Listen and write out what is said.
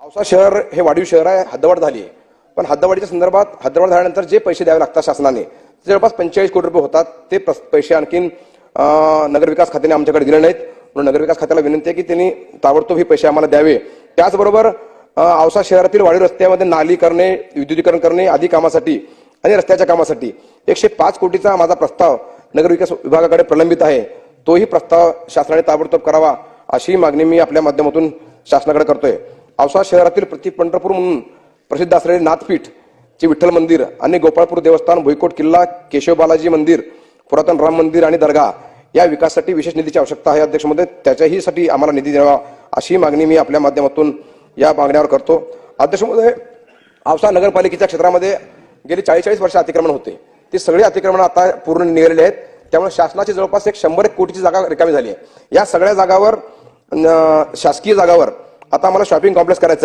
औसा शहर हे वाढीव शहर आहे, हद्दवाढ झाली आहे. पण हद्दवाढीच्या संदर्भात हद्दवाढ झाल्यानंतर जे पैसे द्यावे लागतात शासनाने ते जवळपास 45 कोटी रुपये होतात. ते पैसे आणखीन नगरविकास खात्याने आमच्याकडे दिले नाहीत. म्हणून नगरविकास खात्याला विनंती आहे की त्यांनी ताबडतोब हे पैसे आम्हाला द्यावे. त्याचबरोबर औसा शहरातील वाढीव रस्त्यामध्ये नाली करणे, विद्युतीकरण करणे आदी कामासाठी आणि रस्त्याच्या कामासाठी 105 कोटीचा माझा प्रस्ताव नगरविकास विभागाकडे प्रलंबित आहे. तोही प्रस्ताव शासनाने ताबडतोब करावा अशी मागणी मी आपल्या माध्यमातून शासनाकडे करतोय. औसा शहरातील प्रति पंढरपूर म्हणून प्रसिद्ध असलेले नाथपीठ चे विठ्ठल मंदिर आणि गोपाळपूर देवस्थान, भुईकोट किल्ला, केशव बालाजी मंदिर, पुरातन राम मंदिर आणि दर्गा या विकासासाठी विशेष निधीची आवश्यकता आहे. अध्यक्ष महोदय, त्याच्याहीसाठी आम्हाला निधी द्यावा अशी मागणी मी आपल्या माध्यमातून या मागण्यावर करतो. अध्यक्ष महोदय, औसा नगरपालिकेच्या क्षेत्रामध्ये गेली 40 वर्ष अतिक्रमण होते. ते सगळे अतिक्रमण आता पूर्ण निघालेले आहेत. त्यामुळे शासनाची जवळपास 100 कोटीची जागा रिकामी झाली आहे. या सगळ्या जागावर शासकीय जागावर आता आम्हाला शॉपिंग कॉम्प्लेक्स करायचं